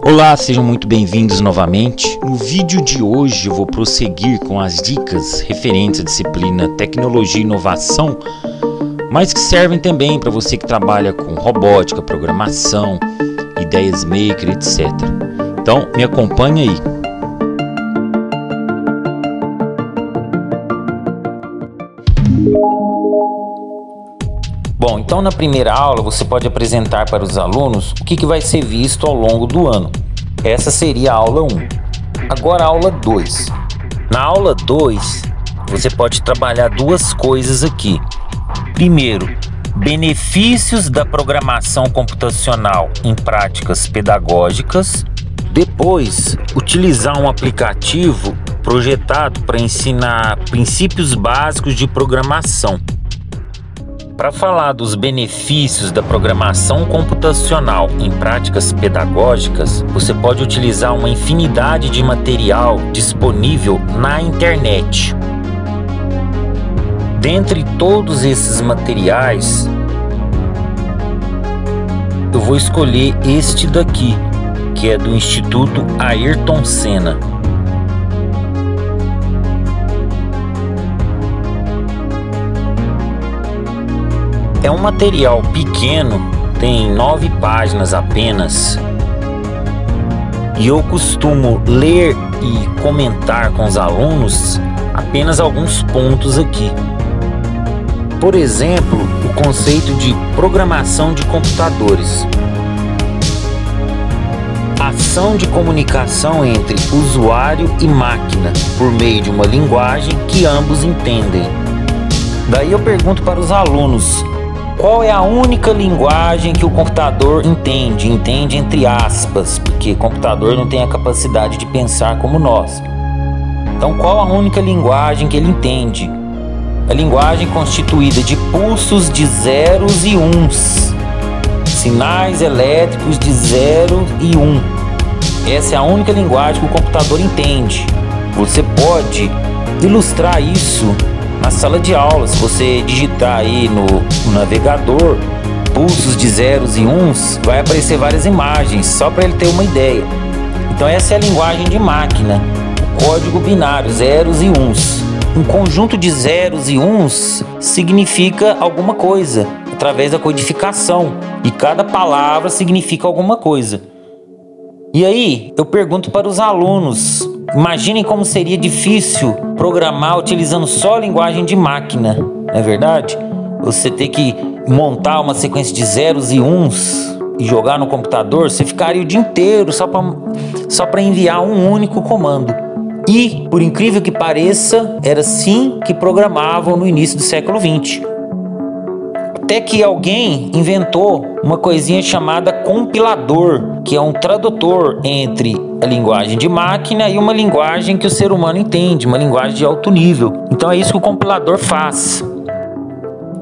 Olá, sejam muito bem-vindos novamente. No vídeo de hoje eu vou prosseguir com as dicas referentes à disciplina Tecnologia e Inovação, mas que servem também para você que trabalha com robótica, programação, ideias maker, etc. Então, me acompanhe aí. Bom, então na primeira aula você pode apresentar para os alunos o que vai ser visto ao longo do ano. Essa seria a aula 1. Agora a aula 2. Na aula 2, você pode trabalhar duas coisas aqui. Primeiro, benefícios da programação computacional em práticas pedagógicas. Depois, utilizar um aplicativo projetado para ensinar princípios básicos de programação. Para falar dos benefícios da programação computacional em práticas pedagógicas, você pode utilizar uma infinidade de material disponível na internet. Dentre todos esses materiais, eu vou escolher este daqui, que é do Instituto Ayrton Senna. É um material pequeno, tem 9 páginas apenas, e eu costumo ler e comentar com os alunos apenas alguns pontos aqui. Por exemplo, o conceito de programação de computadores. Ação de comunicação entre usuário e máquina por meio de uma linguagem que ambos entendem. Daí eu pergunto para os alunos: qual é a única linguagem que o computador entende? Entende entre aspas, porque o computador não tem a capacidade de pensar como nós. Então, qual a única linguagem que ele entende? A linguagem constituída de pulsos de zeros e uns, sinais elétricos de 0 e 1. Essa é a única linguagem que o computador entende. Você pode ilustrar isso na sala de aula. Se você digitar aí no navegador pulsos de zeros e uns, vai aparecer várias imagens, só para ele ter uma ideia. Então essa é a linguagem de máquina, o código binário, zeros e uns. Um conjunto de zeros e uns significa alguma coisa, através da codificação, e cada palavra significa alguma coisa. E aí, eu pergunto para os alunos: imaginem como seria difícil programar utilizando só a linguagem de máquina, não é verdade? Você ter que montar uma sequência de zeros e uns e jogar no computador, você ficaria o dia inteiro só para enviar um único comando. E, por incrível que pareça, era assim que programavam no início do século XX. Até que alguém inventou uma coisinha chamada compilador, que é um tradutor entre a linguagem de máquina e uma linguagem que o ser humano entende, uma linguagem de alto nível. Então é isso que o compilador faz.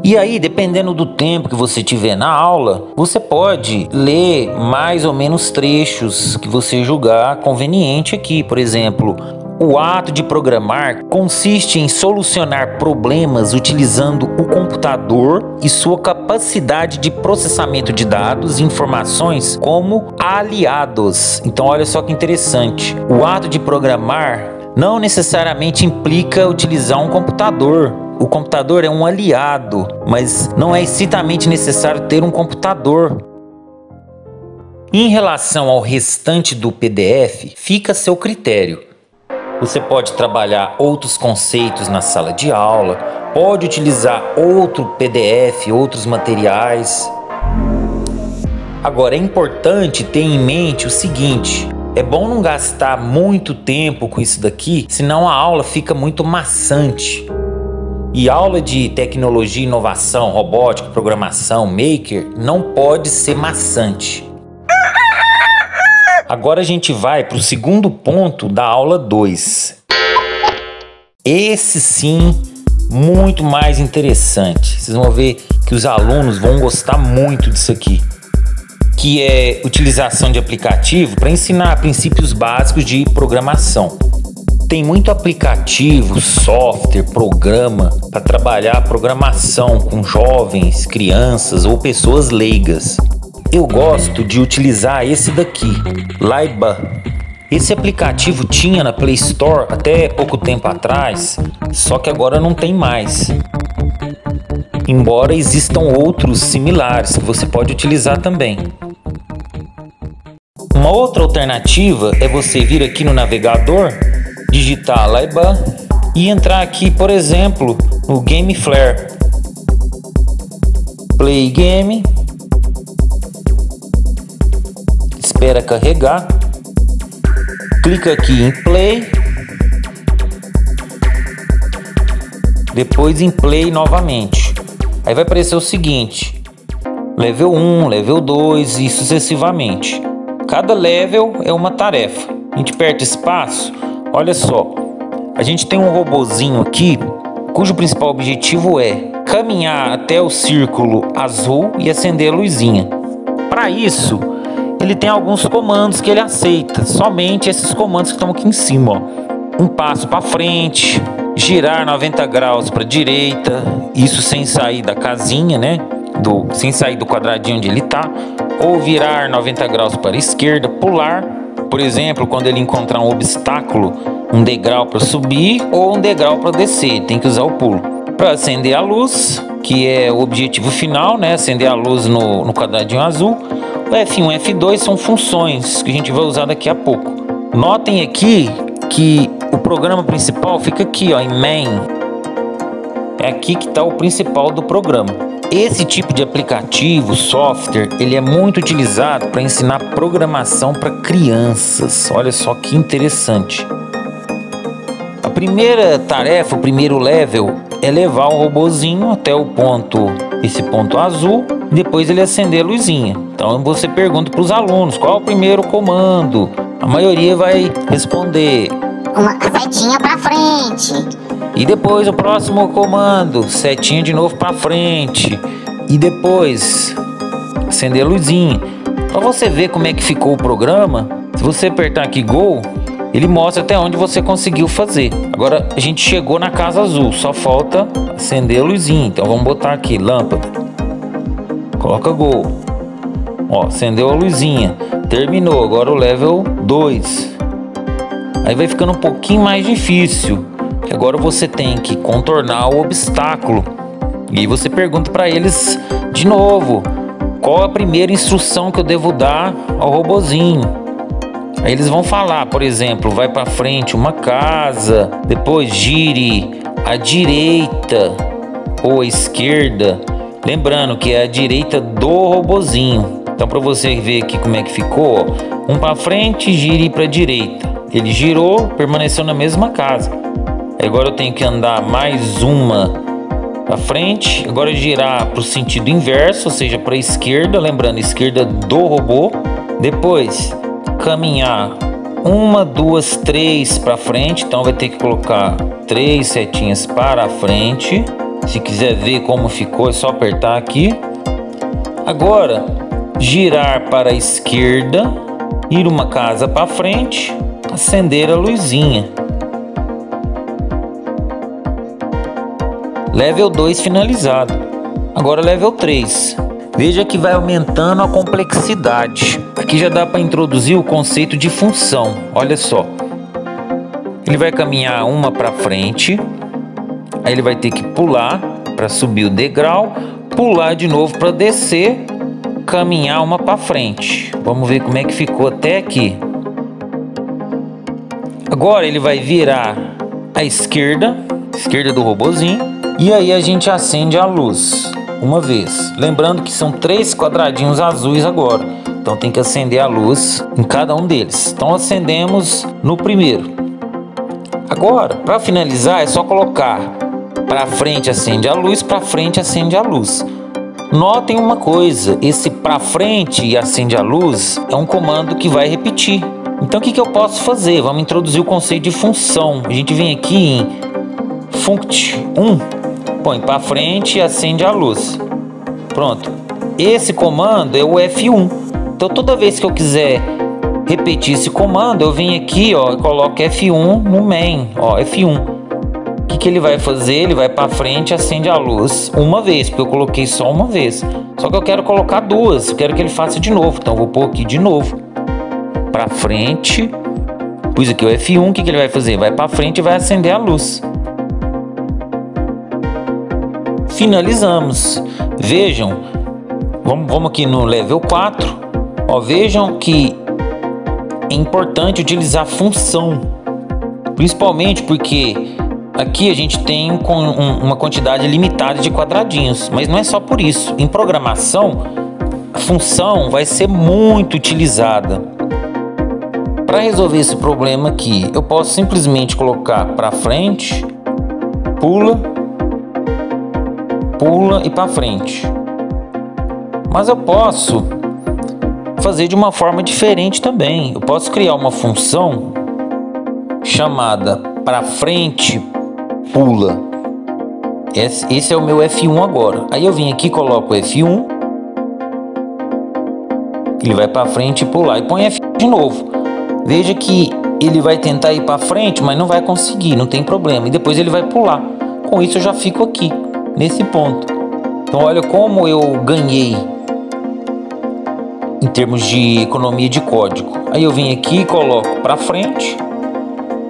E aí, dependendo do tempo que você tiver na aula, você pode ler mais ou menos trechos que você julgar conveniente aqui. Por exemplo, o ato de programar consiste em solucionar problemas utilizando o computador e sua capacidade de processamento de dados e informações como aliados. Então olha só que interessante. O ato de programar não necessariamente implica utilizar um computador. O computador é um aliado, mas não é estritamente necessário ter um computador. Em relação ao restante do PDF, fica a seu critério. Você pode trabalhar outros conceitos na sala de aula, pode utilizar outro PDF, outros materiais. Agora, é importante ter em mente o seguinte: é bom não gastar muito tempo com isso daqui, senão a aula fica muito maçante. E aula de tecnologia, inovação, robótica, programação, maker, não pode ser maçante. Agora a gente vai para o segundo ponto da aula 2. Esse sim, muito mais interessante. Vocês vão ver que os alunos vão gostar muito disso aqui, que é utilização de aplicativo para ensinar princípios básicos de programação. Tem muito aplicativo, software, programa para trabalhar a programação com jovens, crianças ou pessoas leigas. Eu gosto de utilizar esse daqui, Laiba. Esse aplicativo tinha na Play Store até pouco tempo atrás, só que agora não tem mais. Embora existam outros similares que você pode utilizar também. Uma outra alternativa é você vir aqui no navegador, digitar Laiba e entrar aqui, por exemplo, no Game Flare. Play Game. Espera carregar. Clica aqui em Play. Depois em Play novamente. Aí vai aparecer o seguinte: level 1, level 2 e sucessivamente. Cada level é uma tarefa. A gente aperta espaço. Olha só. A gente tem um robozinho aqui, cujo principal objetivo é caminhar até o círculo azul e acender a luzinha. Para isso, ele tem alguns comandos que ele aceita. Somente esses comandos que estão aqui em cima, ó. Um passo para frente, girar 90 graus para a direita, isso sem sair da casinha, né? Sem sair do quadradinho onde ele está. Ou virar 90 graus para a esquerda, pular. Por exemplo, quando ele encontrar um obstáculo, um degrau para subir ou um degrau para descer, tem que usar o pulo. Para acender a luz, que é o objetivo final, né? Acender a luz no quadradinho azul. O F1 e F2 são funções que a gente vai usar daqui a pouco. Notem aqui que o programa principal fica aqui, ó, em Main. É aqui que está o principal do programa. Esse tipo de aplicativo, software, ele é muito utilizado para ensinar programação para crianças. Olha só que interessante. A primeira tarefa, o primeiro level, é levar o robozinho até esse ponto azul, e depois ele acender a luzinha. Então você pergunta para os alunos qual é o primeiro comando. A maioria vai responder uma setinha para frente. E depois o próximo comando, setinha de novo para frente. E depois acender a luzinha. Para você ver como é que ficou o programa, se você apertar aqui Go, ele mostra até onde você conseguiu fazer. Agora a gente chegou na casa azul, só falta acender a luzinha. Então vamos botar aqui, lâmpada. Coloca Go. Ó, acendeu a luzinha. Terminou, agora o level 2. Aí vai ficando um pouquinho mais difícil. Agora você tem que contornar o obstáculo. E aí você pergunta para eles de novo: qual a primeira instrução que eu devo dar ao robozinho? Aí eles vão falar, por exemplo, vai para frente uma casa, depois gire à direita ou à esquerda. Lembrando que é a direita do robozinho. Então para você ver aqui como é que ficou, ó, um para frente, gire para a direita. Ele girou, permaneceu na mesma casa. Agora eu tenho que andar mais uma para frente. Agora girar para o sentido inverso, ou seja, para a esquerda. Lembrando, esquerda do robô. Depois caminhar 1, 2, 3 para frente. Então vai ter que colocar 3 setinhas para frente. Se quiser ver como ficou, é só apertar aqui. Agora girar para a esquerda, ir uma casa para frente, acender a luzinha. Level 2 finalizado. Agora level 3. Veja que vai aumentando a complexidade. Aqui já dá para introduzir o conceito de função. Olha só. Ele vai caminhar uma para frente. Aí ele vai ter que pular para subir o degrau. Pular de novo para descer. Caminhar uma para frente. Vamos ver como é que ficou até aqui. Agora ele vai virar à esquerda. Esquerda do robozinho. E aí a gente acende a luz uma vez. Lembrando que são 3 quadradinhos azuis agora. Então tem que acender a luz em cada um deles. Então acendemos no primeiro. Agora, para finalizar, é só colocar para frente acende a luz, para frente acende a luz. Notem uma coisa, esse para frente e acende a luz é um comando que vai repetir. Então o que eu posso fazer? Vamos introduzir o conceito de função. A gente vem aqui em funct1. Põe para frente e acende a luz. Pronto. Esse comando é o F1. Então toda vez que eu quiser repetir esse comando, eu venho aqui, ó, e coloco F1 no main, ó, F1. O que ele vai fazer? Ele vai para frente e acende a luz uma vez, porque eu coloquei só uma vez. Só que eu quero colocar duas, eu quero que ele faça de novo. Então eu vou pôr aqui de novo. Para frente. Pus aqui o F1, o que ele vai fazer? Vai para frente e vai acender a luz. Finalizamos. Vejam, vamos aqui no level 4. Ó, vejam que é importante utilizar função, principalmente porque aqui a gente tem uma quantidade limitada de quadradinhos, mas não é só por isso. Em programação, a função vai ser muito utilizada. Para resolver esse problema aqui, eu posso simplesmente colocar para frente, pula e para frente. Mas eu posso fazer de uma forma diferente também. Eu posso criar uma função chamada para frente, pula. Esse é o meu F1 agora. Aí eu vim aqui, coloco F1. Ele vai para frente e pular. E põe F1 de novo. Veja que ele vai tentar ir para frente, mas não vai conseguir, não tem problema. E depois ele vai pular. Com isso eu já fico aqui, nesse ponto. Então olha como eu ganhei em termos de economia de código. Aí eu vim aqui e coloco para frente,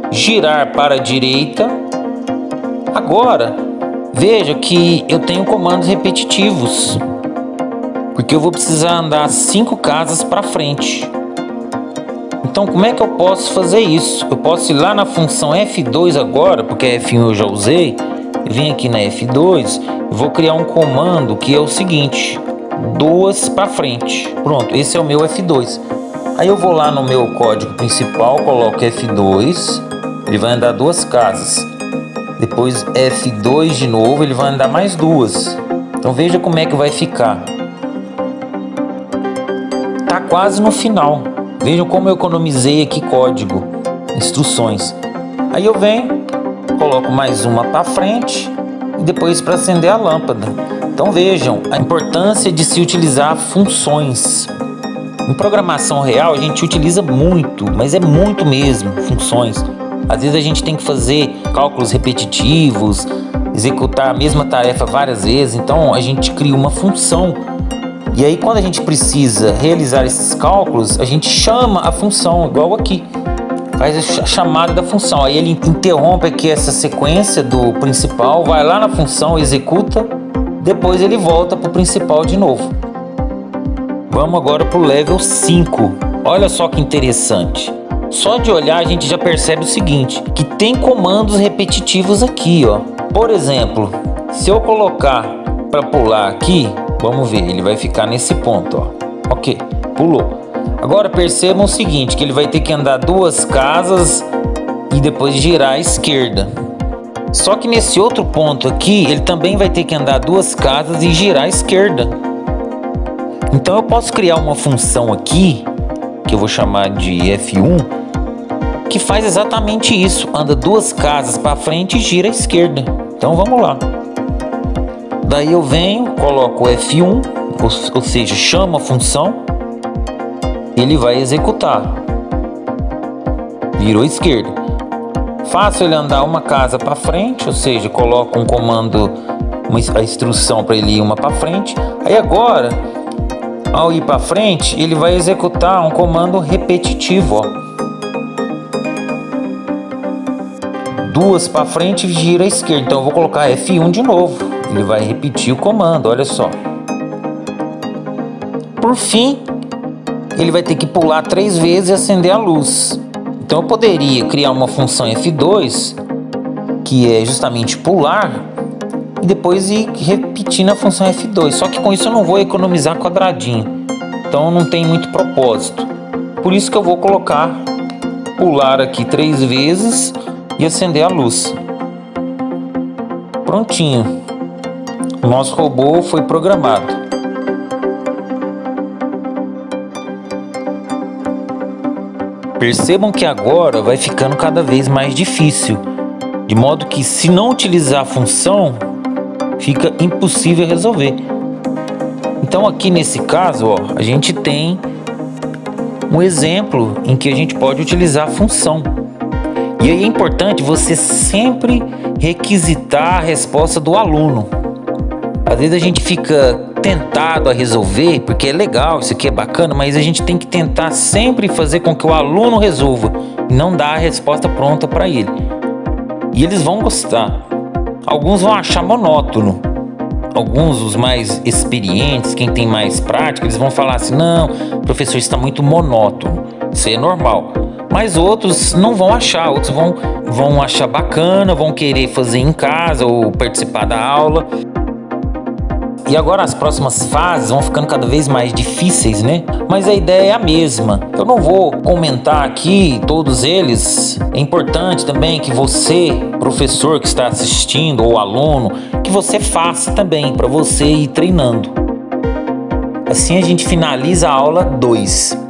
girar para a direita. Agora veja que eu tenho comandos repetitivos, porque eu vou precisar andar 5 casas para frente. Então como é que eu posso fazer isso? Eu posso ir lá na função F2 agora, porque a F1 eu já usei. Eu vim aqui na F2 e vou criar um comando que é o seguinte: 2 para frente. Pronto, esse é o meu F2. Aí eu vou lá no meu código principal, coloco F2, ele vai andar 2 casas. Depois F2 de novo, ele vai andar mais 2. Então veja como é que vai ficar. Tá quase no final. Vejam como eu economizei aqui código, instruções. Aí eu venho, coloco mais uma para frente e depois para acender a lâmpada. Então vejam a importância de se utilizar funções. Em programação real a gente utiliza muito, mas é muito mesmo, funções. Às vezes a gente tem que fazer cálculos repetitivos, executar a mesma tarefa várias vezes, então a gente cria uma função. E aí quando a gente precisa realizar esses cálculos, a gente chama a função, igual aqui. Faz a chamada da função, aí ele interrompe aqui essa sequência do principal, vai lá na função, executa, depois ele volta para o principal de novo. Vamos agora para o level 5. Olha só que interessante. Só de olhar a gente já percebe o seguinte, que tem comandos repetitivos aqui, ó. Por exemplo, se eu colocar para pular aqui, vamos ver, ele vai ficar nesse ponto, ó. Ok, pulou. Agora percebam o seguinte, que ele vai ter que andar 2 casas e depois girar à esquerda. Só que nesse outro ponto aqui, ele também vai ter que andar 2 casas e girar à esquerda. Então eu posso criar uma função aqui, que eu vou chamar de F1, que faz exatamente isso. Anda 2 casas para frente e gira à esquerda. Então vamos lá. Daí eu venho, coloco o F1, ou seja, chamo a função. Ele vai executar. Virou à esquerda. Faço ele andar 1 casa para frente, ou seja, coloco um comando, a instrução para ele ir 1 para frente. Aí agora, ao ir para frente, ele vai executar um comando repetitivo, ó. 2 para frente e gira à esquerda. Então eu vou colocar F1 de novo. Ele vai repetir o comando, olha só. Por fim, ele vai ter que pular 3 vezes e acender a luz. Então eu poderia criar uma função F2, que é justamente pular, e depois ir repetindo a função F2. Só que com isso eu não vou economizar quadradinho. Então não tem muito propósito. Por isso que eu vou colocar pular aqui 3 vezes e acender a luz. Prontinho. O nosso robô foi programado. Percebam que agora vai ficando cada vez mais difícil, de modo que se não utilizar a função, fica impossível resolver. Então aqui nesse caso, ó, a gente tem um exemplo em que a gente pode utilizar a função. E aí é importante você sempre requisitar a resposta do aluno. Às vezes a gente fica tentado a resolver, porque é legal, isso aqui é bacana, mas a gente tem que tentar sempre fazer com que o aluno resolva e não dar a resposta pronta para ele. E eles vão gostar. Alguns vão achar monótono. Alguns, os mais experientes, quem tem mais prática, eles vão falar assim: não, professor, isso está muito monótono. Isso é normal. Mas outros não vão achar, outros vão achar bacana, vão querer fazer em casa ou participar da aula. E agora as próximas fases vão ficando cada vez mais difíceis, né? Mas a ideia é a mesma. Eu não vou comentar aqui todos eles. É importante também que você, professor que está assistindo, ou aluno, que você faça também, para você ir treinando. Assim a gente finaliza a aula 2.